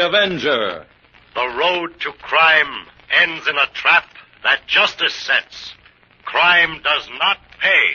Avenger. The road to crime ends in a trap that justice sets. Crime does not pay.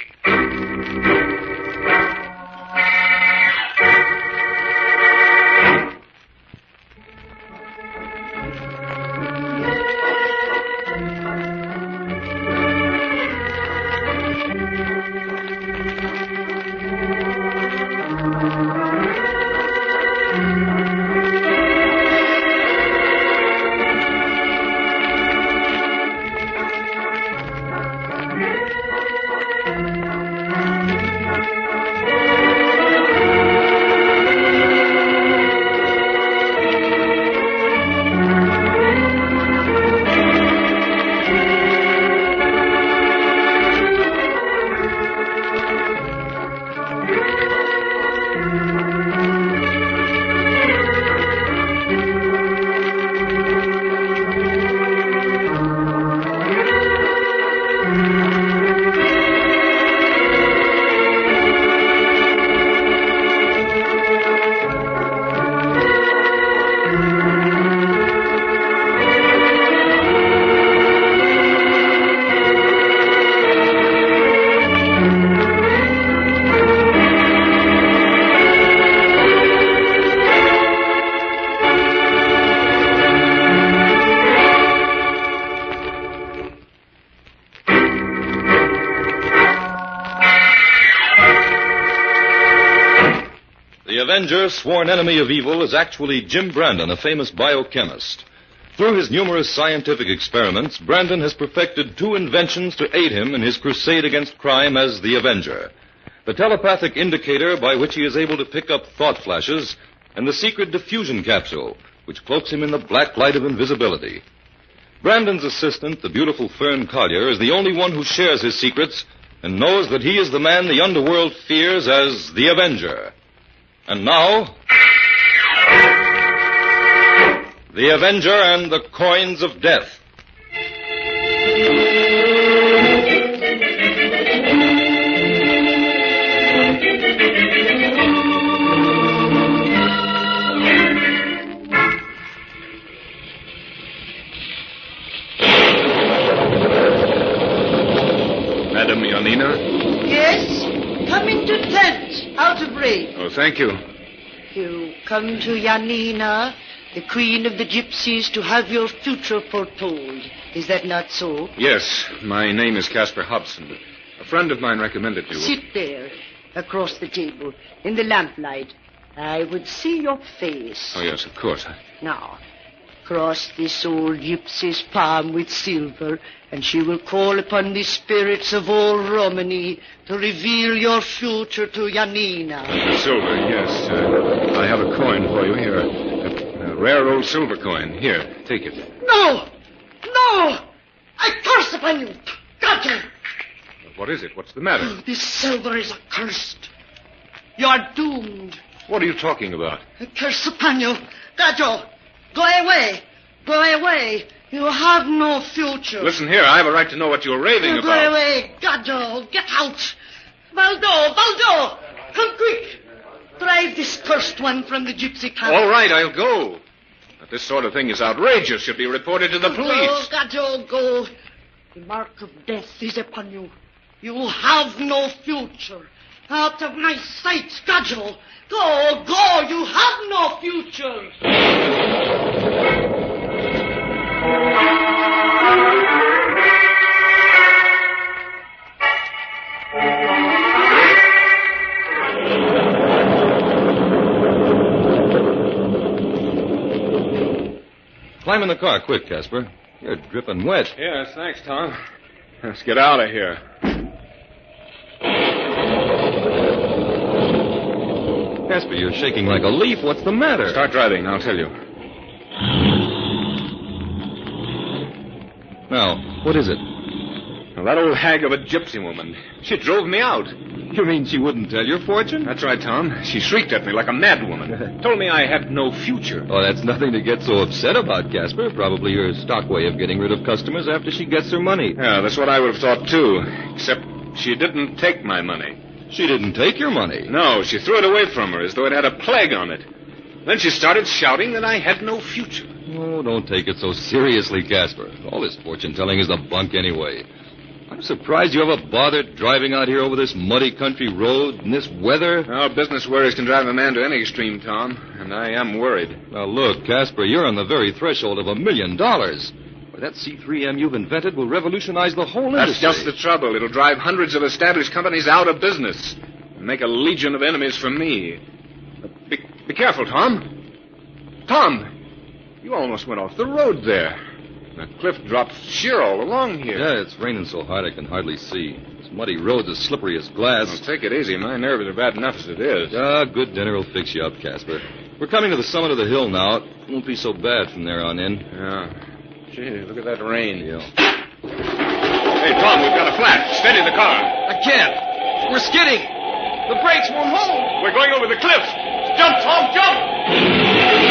The Avenger, sworn enemy of evil, is actually Jim Brandon, a famous biochemist. Through his numerous scientific experiments, Brandon has perfected 2 inventions to aid him in his crusade against crime as the Avenger. The telepathic indicator by which he is able to pick up thought flashes, and the secret diffusion capsule, which cloaks him in the black light of invisibility. Brandon's assistant, the beautiful Fern Collier, is the only one who shares his secrets and knows that he is the man the underworld fears as the Avenger. And now, the Avenger and the Coins of Death. Madam Yanina? Yes? Come into tent, out of range. Oh, thank you. You come to Yanina, the queen of the gypsies, to have your future foretold. Is that not so? Yes, my name is Casper Hobson. A friend of mine recommended you. Sit there, across the table, in the lamplight. I would see your face. Oh, yes, of course. Now, cross this old gypsy's palm with silver, and she will call upon the spirits of old Romany to reveal your future to Yanina. Silver, yes. I have a coin for you here. A rare old silver coin. Here, take it. No! No! I curse upon you! Got you! What is it? What's the matter? This silver is accursed. You are doomed. What are you talking about? A curse upon you. Got you! Go away! Go away! You have no future. Listen here, I have a right to know what you're raving Go about. away! Gadjo, get out! Baldo! Come quick! Drive this cursed one from the gypsy camp. All right, I'll go. But this sort of thing is outrageous. Should be reported to the police. Go, Gadjo, go. The mark of death is upon you. You have no future. Out of my sight, Gadjo. Go, you have no future. Climb in the car, quick, Casper. You're dripping wet. Yes, thanks, Tom. Let's get out of here. Casper, you're shaking like a leaf. What's the matter? Start driving, I'll tell you. Now, what is it? Well, that old hag of a gypsy woman. She drove me out. You mean she wouldn't tell your fortune? That's right, Tom. She shrieked at me like a madwoman. Told me I had no future. Oh, that's nothing to get so upset about, Casper. Probably her stock way of getting rid of customers after she gets her money. Yeah, that's what I would have thought, too. Except she didn't take my money. She didn't take your money. No, she threw it away from her as though it had a plague on it. Then she started shouting that I had no future. Oh, don't take it so seriously, Casper. All this fortune-telling is a bunk anyway. I'm surprised you ever bothered driving out here over this muddy country road in this weather. Well, business worries can drive a man to any extreme, Tom, and I am worried. Now, look, Casper, you're on the very threshold of $1 million. Why, that C3M you've invented will revolutionize the whole industry. That's just the trouble. It'll drive hundreds of established companies out of business and make a legion of enemies for me. Be careful, Tom. Tom, you almost went off the road there. The cliff drops sheer all along here. Yeah, it's raining so hard I can hardly see. This muddy road's as slippery as glass. Well, take it easy. My nerves are bad enough as it is. Ah, good dinner will fix you up, Casper. We're coming to the summit of the hill now. It won't be so bad from there on in. Yeah. Gee, look at that rain. Yeah. Hey, Tom, we've got a flat. Steady the car. I can't. We're skidding. The brakes won't hold. We're going over the cliff. Jump, Tom, jump!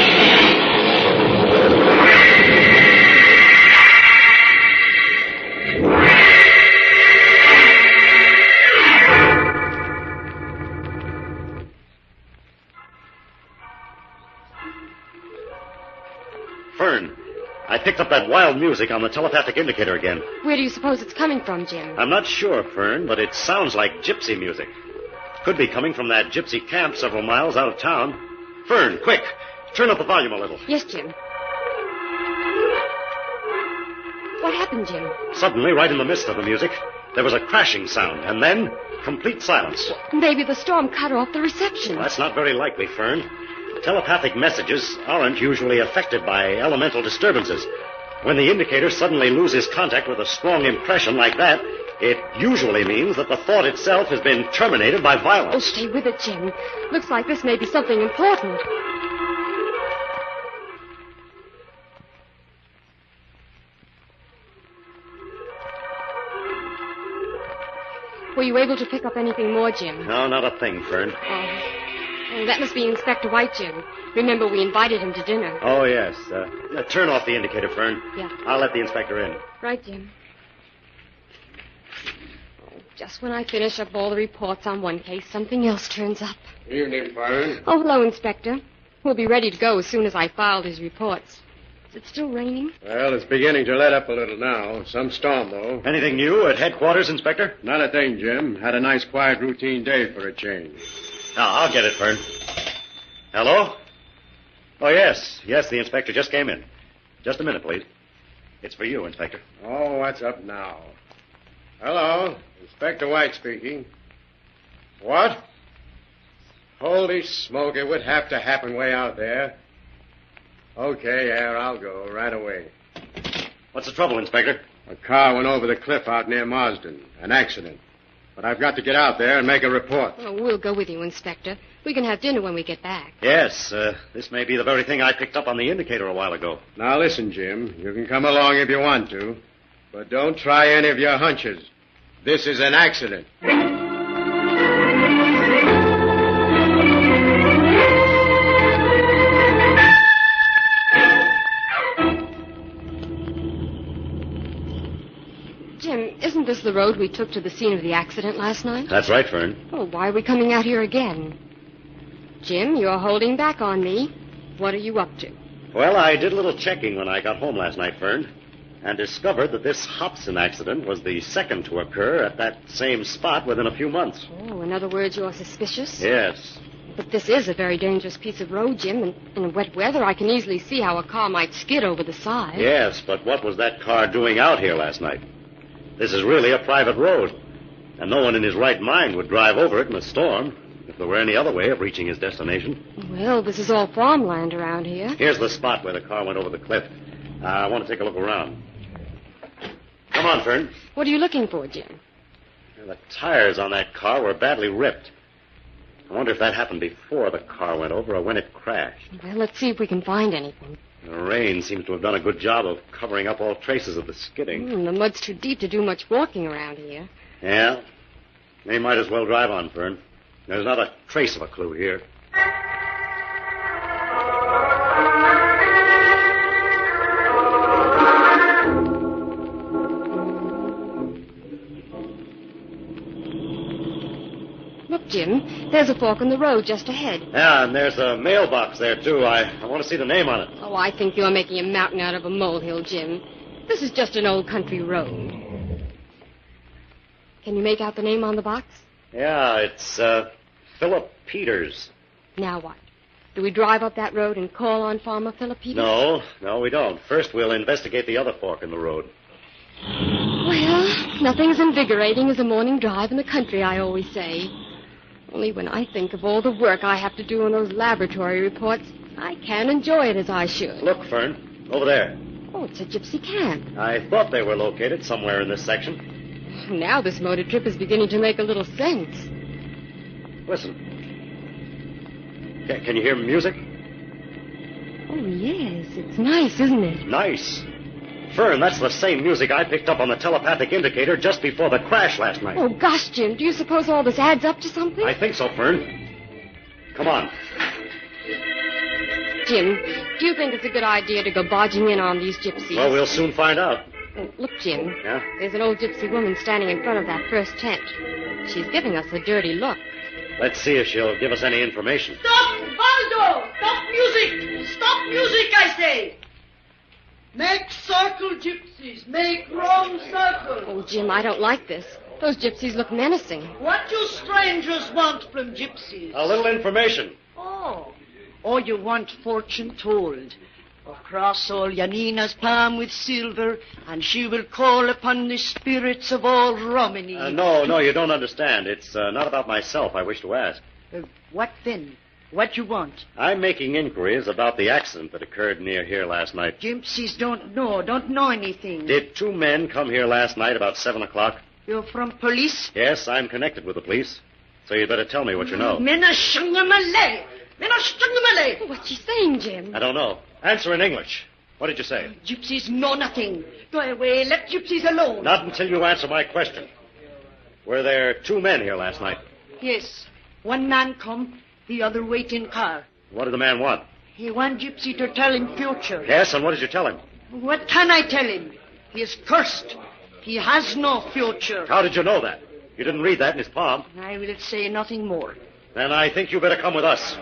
Fern, I picked up that wild music on the telepathic indicator again. Where do you suppose it's coming from, Jim? I'm not sure, Fern, but it sounds like gypsy music. Could be coming from that gypsy camp several miles out of town. Fern, quick, turn up the volume a little. Yes, Jim. What happened, Jim? Suddenly, right in the midst of the music, there was a crashing sound, and then complete silence. Maybe the storm cut off the reception. That's not very likely, Fern. Telepathic messages aren't usually affected by elemental disturbances. When the indicator suddenly loses contact with a strong impression like that, it usually means that the thought itself has been terminated by Oh, violence. stay with it, Jim. Looks like this may be something important. Were you able to pick up anything more, Jim? No, not a thing, Fern. Oh, that must be Inspector White, Jim. Remember, we invited him to dinner. Oh, yes. Turn off the indicator, Fern. Yeah. I'll let the inspector in. Right, Jim. Oh, just when I finish up all the reports on one case, something else turns up. Evening, Fern. Oh, hello, Inspector. We'll be ready to go as soon as I filed his reports. Is it still raining? Well, it's beginning to let up a little now. Some storm, though. Anything new at headquarters, Inspector? Not a thing, Jim. Had a nice, quiet, routine day for a change. Now, I'll get it, Fern. Hello? Oh, yes. Yes, the inspector just came in. Just a minute, please. It's for you, Inspector. Oh, what's up now? Hello. Inspector White speaking. What? Holy smoke, it would have to happen way out there. Okay, yeah, I'll go right away. What's the trouble, Inspector? A car went over the cliff out near Marsden. An accident. But I've got to get out there and make a report. Oh, we'll go with you, Inspector. We can have dinner when we get back. Yes, this may be the very thing I picked up on the indicator a while ago. Now, listen, Jim. You can come along if you want to. But don't try any of your hunches. This is an accident. Jim, isn't this the road we took to the scene of the accident last night? That's right, Fern. Oh, why are we coming out here again? Jim, you're holding back on me. What are you up to? Well, I did a little checking when I got home last night, Fern, and discovered that this Hobson accident was the second to occur at that same spot within a few months. Oh, in other words, you're suspicious? Yes. But this is a very dangerous piece of road, Jim, and in wet weather I can easily see how a car might skid over the side. Yes, but what was that car doing out here last night? This is really a private road, and no one in his right mind would drive over it in a storm if there were any other way of reaching his destination. Well, this is all farmland around here. Here's the spot where the car went over the cliff. I want to take a look around. Come on, Fern. What are you looking for, Jim? The tires on that car were badly ripped. I wonder if that happened before the car went over or when it crashed. Well, let's see if we can find anything. The rain seems to have done a good job of covering up all traces of the skidding. The mud's too deep to do much walking around here. Yeah. They might as well drive on, Fern. There's not a trace of a clue here. Look, Jim. There's a fork in the road just ahead. Yeah, and there's a mailbox there, too. I want to see the name on it. Oh, I think you're making a mountain out of a molehill, Jim. This is just an old country road. Can you make out the name on the box? Yeah, it's Philip Peters. Now what? Do we drive up that road and call on Farmer Philip Peters? No, we don't. First, we'll investigate the other fork in the road. Well, nothing as invigorating as a morning drive in the country, I always say. Only when I think of all the work I have to do on those laboratory reports, I can't enjoy it as I should. Look, Fern, over there. Oh, it's a gypsy camp. I thought they were located somewhere in this section. Now this motor trip is beginning to make a little sense. Listen. Can you hear music? Oh, yes. It's nice, isn't it? Nice. Fern, that's the same music I picked up on the telepathic indicator just before the crash last night. Oh, gosh, Jim, do you suppose all this adds up to something? I think so, Fern. Come on. Jim, do you think it's a good idea to go barging in on these gypsies? Well, we'll soon find out. Oh, look, Jim. Yeah? There's an old gypsy woman standing in front of that first tent. She's giving us a dirty look. Let's see if she'll give us any information. Stop, Valdo! Stop music! Stop music, I say! Make circle, gypsies. Make wrong circle. Oh, Jim, I don't like this. Those gypsies look menacing. What do strangers want from gypsies? A little information. Oh, you want fortune told. Across all Janina's palm with silver, and she will call upon the spirits of all Romany. No, you don't understand. It's not about myself I wish to ask. What then? What you want? I'm making inquiries about the accident that occurred near here last night. Gypsies don't know anything. Did 2 men come here last night about 7 o'clock? You're from police? Yes, I'm connected with the police. So you'd better tell me what you know. What's she saying, Jim? I don't know. Answer in English. What did you say? Gypsies know nothing. Go away. Let gypsies alone. Not until you answer my question. Were there 2 men here last night? Yes. One man come, the other wait in car. What did the man want? He want gypsy to tell him future. Yes, and what did you tell him? What can I tell him? He is cursed. He has no future. How did you know that? You didn't read that in his palm. I will say nothing more. Then I think you better come with us.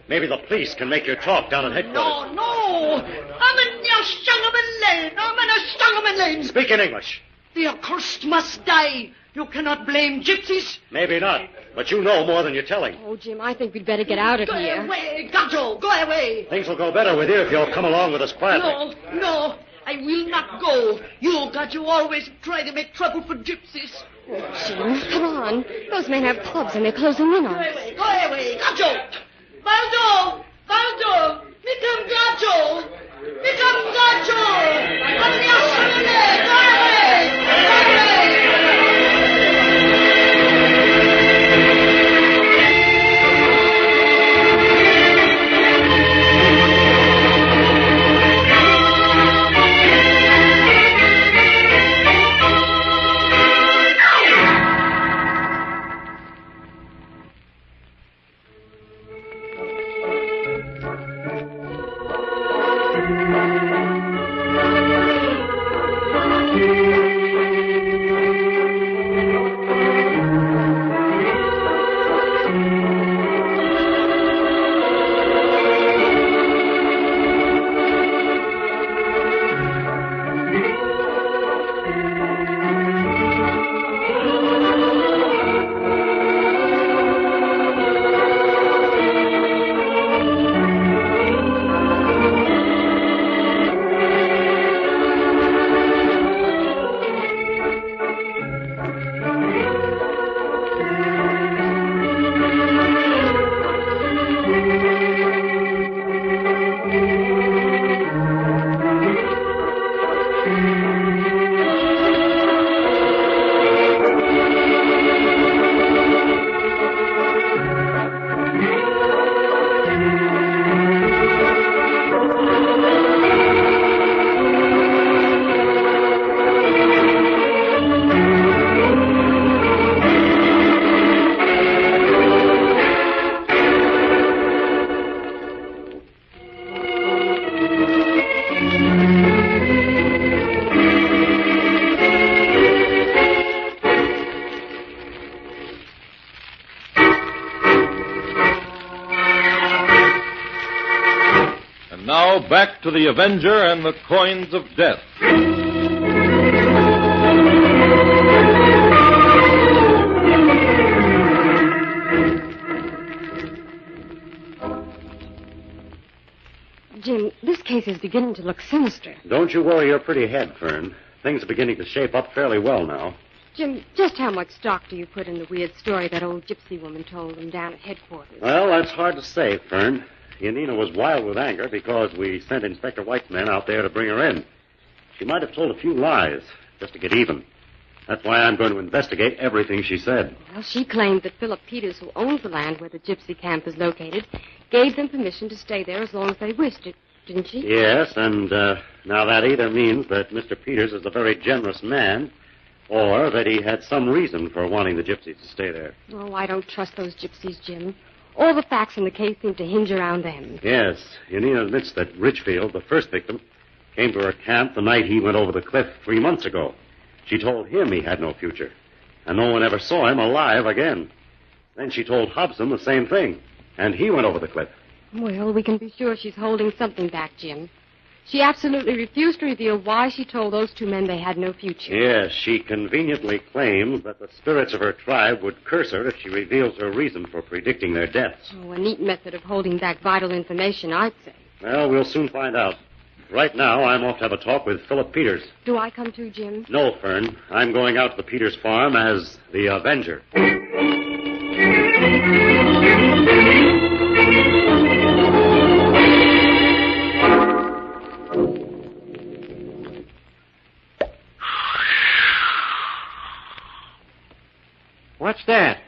Maybe the police can make your talk down at headquarters. No. I'm in Speak in English. The accursed must die. You cannot blame gypsies. Maybe not, but you know more than you're telling. Oh, Jim, I think we'd better get out of here. Go away, Gato. Go away. Things will go better with you if you'll come along with us quietly. No. I will not go. You always try to make trouble for gypsies. Oh, Jim, come on. Those men have clubs and they're closing in on us. Go away, Gato. Valdo, become Gato. Go away. Thank you. back to the Avenger and the Coins of Death. Jim, this case is beginning to look sinister. Don't you worry your pretty head, Fern. Things are beginning to shape up fairly well now. Jim, just how much stock do you put in the weird story that old gypsy woman told them down at headquarters? Well, that's hard to say, Fern. Yanina was wild with anger because we sent Inspector White's men out there to bring her in. She might have told a few lies just to get even. That's why I'm going to investigate everything she said. Well, she claimed that Philip Peters, who owns the land where the gypsy camp is located, gave them permission to stay there as long as they wished it, didn't she? Yes, and now that either means that Mr. Peters is a very generous man, or that he had some reason for wanting the gypsies to stay there. Oh, I don't trust those gypsies, Jim. All the facts in the case seem to hinge around them. Yes, Yanina admits that Richfield, the first victim, came to her camp the night he went over the cliff 3 months ago. She told him he had no future, and no one ever saw him alive again. Then she told Hobson the same thing, and he went over the cliff. Well, we can be sure she's holding something back, Jim. She absolutely refused to reveal why she told those two men they had no future. Yes, she conveniently claims that the spirits of her tribe would curse her if she reveals her reason for predicting their deaths. Oh, a neat method of holding back vital information, I'd say. Well, we'll soon find out. Right now, I'm off to have a talk with Philip Peters. Do I come too, Jim? No, Fern. I'm going out to the Peters farm as the Avenger. What's that?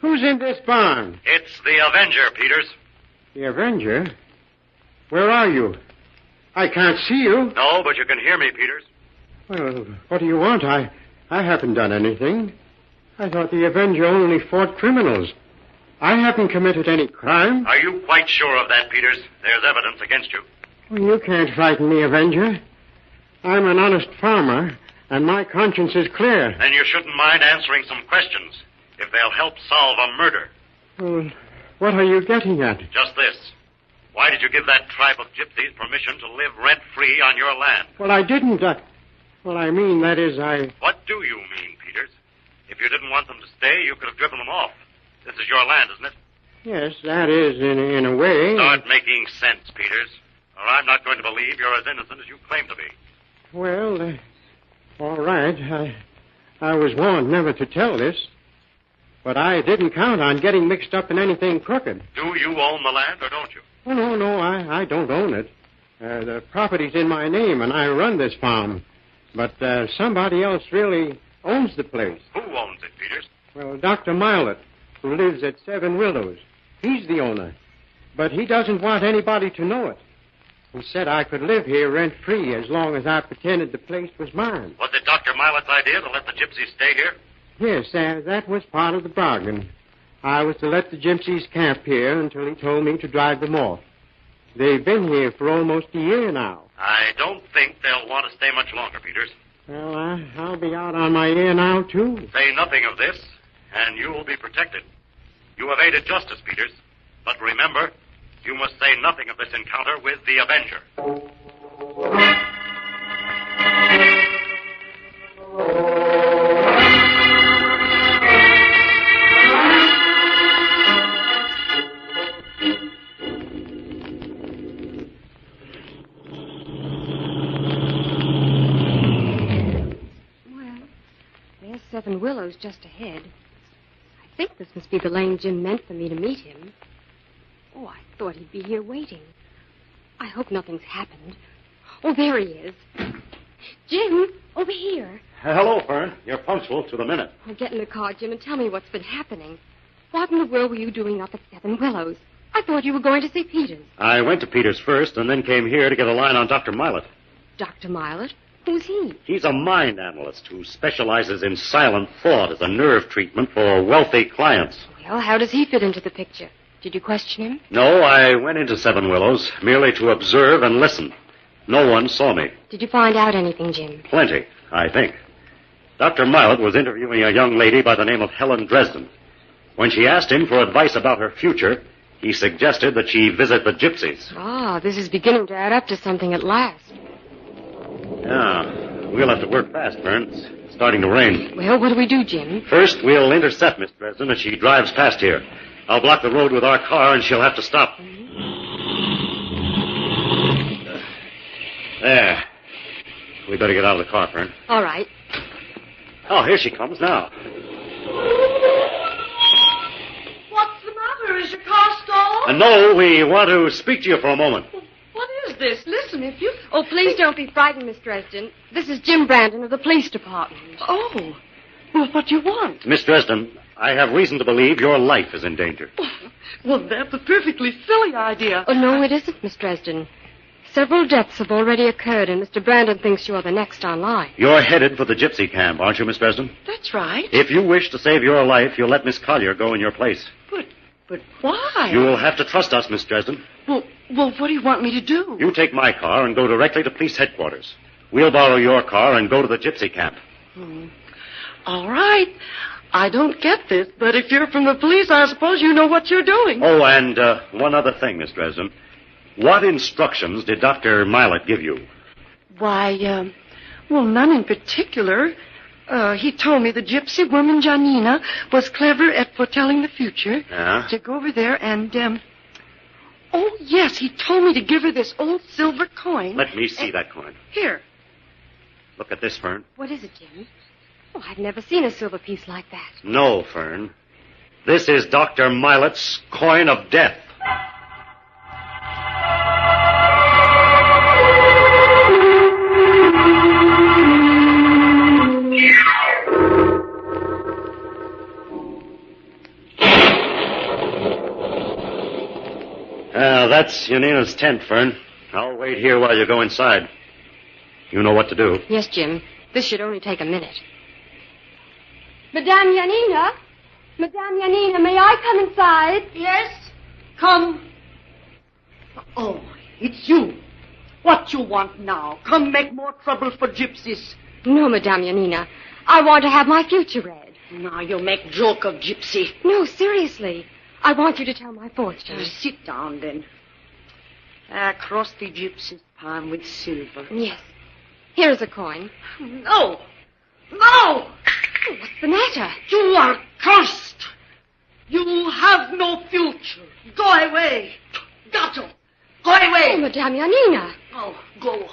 Who's in this barn? It's the Avenger, Peters. The Avenger? Where are you? I can't see you. No, but you can hear me, Peters. Well, what do you want? I haven't done anything. I thought the Avenger only fought criminals. I haven't committed any crime. Are you quite sure of that, Peters? There's evidence against you. Well, you can't frighten me, Avenger. I'm an honest farmer, and my conscience is clear. Then you shouldn't mind answering some questions, if they'll help solve a murder. Well, what are you getting at? Just this. Why did you give that tribe of gypsies permission to live rent-free on your land? Well, I didn't. Well, I mean, that is, What do you mean, Peters? If you didn't want them to stay, you could have driven them off. This is your land, isn't it? Yes, that is, in a way. Start making sense, Peters, or I'm not going to believe you're as innocent as you claim to be. Well, all right. I was warned never to tell this. But I didn't count on getting mixed up in anything crooked. Do you own the land, or don't you? Oh, no, I don't own it. The property's in my name, and I run this farm. But somebody else really owns the place. Who owns it, Peters? Well, Dr. Milet, who lives at 7 Willows. He's the owner. But he doesn't want anybody to know it. He said I could live here rent-free as long as I pretended the place was mine. Was it Dr. Milet's idea to let the gypsies stay here? Yes, that was part of the bargain. I was to let the gypsies camp here until he told me to drive them off. They've been here for almost a year now. I don't think they'll want to stay much longer, Peters. Well, I'll be out on my ear now, too. Say nothing of this, and you will be protected. You have aided justice, Peters. But remember, you must say nothing of this encounter with the Avenger. There's 7 Willows just ahead. I think this must be the lane Jim meant for me to meet him. Oh, I thought he'd be here waiting. I hope nothing's happened. Oh, there he is. Jim, over here. Hello, Fern. You're punctual to the minute. Oh, get in the car, Jim, and tell me what's been happening. What in the world were you doing up at 7 Willows? I thought you were going to see Peters. I went to Peters first and then came here to get a line on Dr. Milet. Dr. Milet? Who's he? He's a mind analyst who specializes in silent thought as a nerve treatment for wealthy clients. Well, how does he fit into the picture? Did you question him? No, I went into 7 Willows merely to observe and listen. No one saw me. Did you find out anything, Jim? Plenty, I think. Dr. Milet was interviewing a young lady by the name of Helen Dresden. When she asked him for advice about her future, He suggested that she visit the gypsies. Ah, this is beginning to add up to something at last. Yeah, we'll have to work fast, Fern. It's starting to rain. Well, what do we do, Jim? First, we'll intercept Miss Dresden as she drives past here. I'll block the road with our car, and she'll have to stop. There. We better get out of the car, Fern. All right. Oh, here she comes now. What's the matter? Is your car stalled? No, we want to speak to you for a moment. What is this? Listen, if you... Oh, please don't be frightened, Miss Dresden. This is Jim Brandon of the police department. Oh. Well, what do you want? Miss Dresden, I have reason to believe your life is in danger. Well, that's a perfectly silly idea. Oh, no, it isn't, Miss Dresden. Several deaths have already occurred, and Mr. Brandon thinks you're the next on line. You're headed for the gypsy camp, aren't you, Miss Dresden? That's right. If you wish to save your life, you'll let Miss Collier go in your place. But why? You'll have to trust us, Miss Dresden. Well, what do you want me to do? You take my car and go directly to police headquarters. We'll borrow your car and go to the gypsy camp. All right. I don't get this, but if you're from the police, I suppose you know what you're doing. Oh, and one other thing, Miss Dresden. What instructions did Dr. Milet give you? Why, well, none in particular. He told me the gypsy woman Janina was clever at foretelling the future. Yeah? To go over there and, oh, yes, he told me to give her this old silver coin. Let me see that coin. Here. Look at this, Fern. What is it, Jim? Oh, I've never seen a silver piece like that. No, Fern. This is Dr. Milet's coin of death. That's Yanina's tent, Fern. I'll wait here while you go inside. You know what to do. Yes, Jim. This should only take a minute. Madame Yanina? Madame Yanina, may I come inside? Yes? Come. Oh, it's you. What you want now? Come make more trouble for gypsies. No, Madame Yanina. I want to have my future read. Now you make joke of gypsy. No, seriously. I want you to tell my fortune. Sit down, then. Cross the gypsy's palm with silver. Yes. Here's a coin. No! No! Oh, what's the matter? You are cursed! You have no future. Go away. Gato, go away. Oh, Madame Yanina. Oh, go.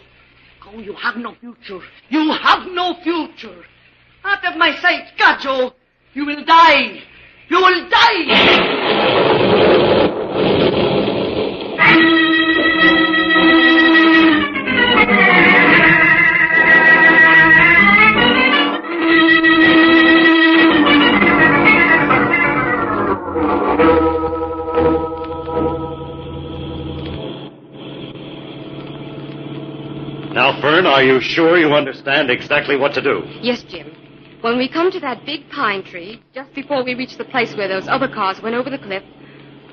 Go, you have no future. You have no future. Out of my sight, Gato. You will die. You will die. Now, Fern, are you sure you understand exactly what to do? Yes, Jim. When we come to that big pine tree, just before we reach the place where those other cars went over the cliff,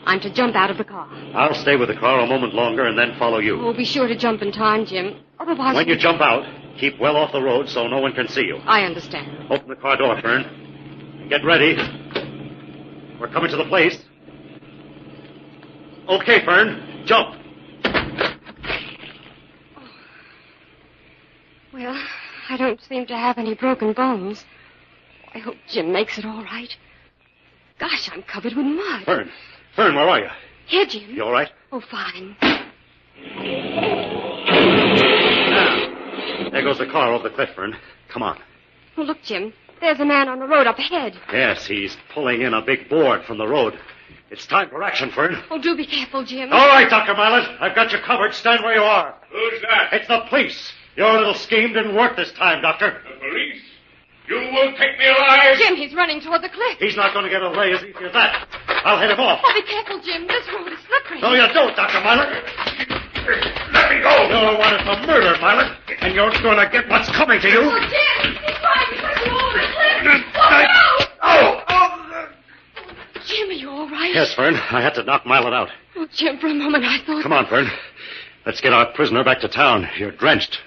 I'm to jump out of the car. I'll stay with the car a moment longer and then follow you. Oh, be sure to jump in time, Jim. Otherwise... When you jump out, keep well off the road so no one can see you. I understand. Open the car door, Fern. And get ready. We're coming to the place. Okay, Fern. Jump. Well, I don't seem to have any broken bones. I hope Jim makes it all right. Gosh, I'm covered with mud. Fern, where are you? Here, Jim. You all right? Oh, fine. There goes the car over the cliff, Fern. Come on. Oh, look, Jim. There's a man on the road up ahead. Yes, he's pulling in a big board from the road. It's time for action, Fern. Oh, do be careful, Jim. All right, Dr. Milet. I've got you covered. Stand where you are. Who's that? It's the police. Your little scheme didn't work this time, Doctor. The police? You won't take me alive? Jim, he's running toward the cliff. He's not going to get away as easy as that. I'll head him off. Oh, be careful, Jim. This road is slippery. No, you don't, Dr. Milet. Let me go. You're wanted for murder, Milet, and you're going to get what's coming to you. Oh, Jim, he's trying to push you over the cliff. Jim, are you all right? Yes, Fern. I had to knock Milet out. Oh, Jim, for a moment I thought... Come on, Fern. Let's get our prisoner back to town. You're drenched.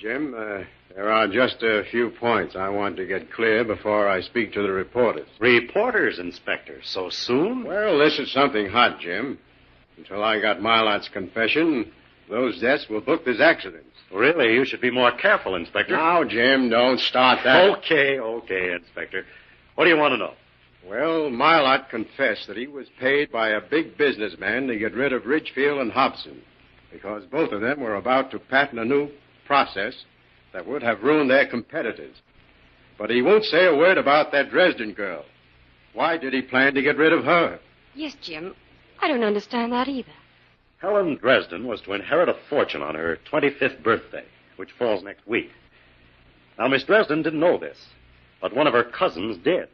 Jim. There are just a few points I want to get clear before I speak to the reporters. Reporters, Inspector, so soon? Well, this is something hot, Jim. Until I got Milat's confession, those deaths were booked as accidents. Really, you should be more careful, Inspector. Now, Jim, don't start that. Okay, Inspector. What do you want to know? Well, Milat confessed that he was paid by a big businessman to get rid of Ridgefield and Hobson, because both of them were about to patent a new process that would have ruined their competitors. But he won't say a word about that Dresden girl. Why did he plan to get rid of her? Yes, Jim. I don't understand that either. Helen Dresden was to inherit a fortune on her 25th birthday, which falls next week. Now, Miss Dresden didn't know this, but one of her cousins did,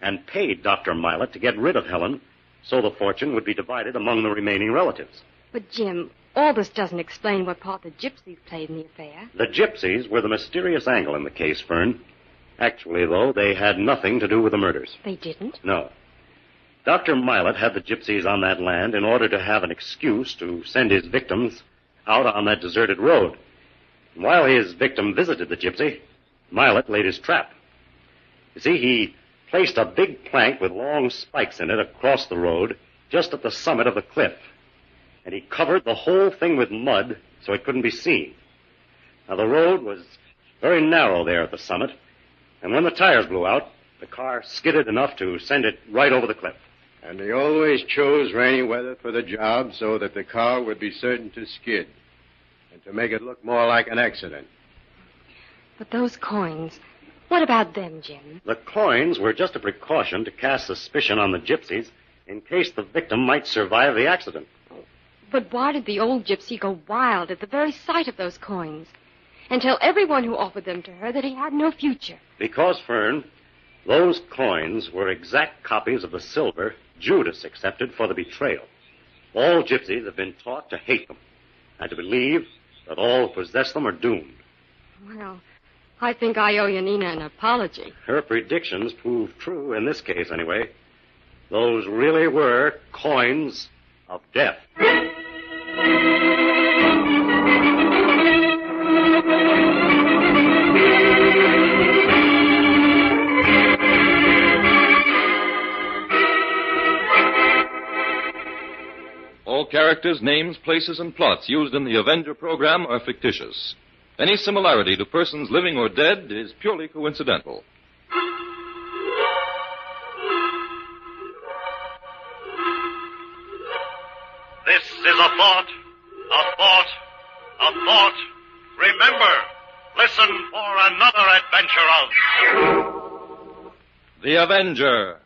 and paid Dr. Milat to get rid of Helen so the fortune would be divided among the remaining relatives. But, Jim, all this doesn't explain what part the gypsies played in the affair. The gypsies were the mysterious angle in the case, Fern. Actually, though, they had nothing to do with the murders. They didn't? No. Dr. Milat had the gypsies on that land in order to have an excuse to send his victims out on that deserted road. And while his victim visited the gypsy, Milat laid his trap. You see, he placed a big plank with long spikes in it across the road just at the summit of the cliff. And he covered the whole thing with mud so it couldn't be seen. Now, the road was very narrow there at the summit, and when the tires blew out, the car skidded enough to send it right over the cliff. And he always chose rainy weather for the job so that the car would be certain to skid and to make it look more like an accident. But those coins, what about them, Jim? The coins were just a precaution to cast suspicion on the gypsies in case the victim might survive the accident. But why did the old gypsy go wild at the very sight of those coins and tell everyone who offered them to her that he had no future? Because, Fern, those coins were exact copies of the silver Judas accepted for the betrayal. All gypsies have been taught to hate them and to believe that all who possess them are doomed. Well, I think I owe Yanina an apology. Her predictions proved true in this case, anyway. Those really were coins of death. All characters, names, places, and plots used in the Avenger program are fictitious. Any similarity to persons living or dead is purely coincidental. This is a thought. Remember, listen for another adventure of The Avenger.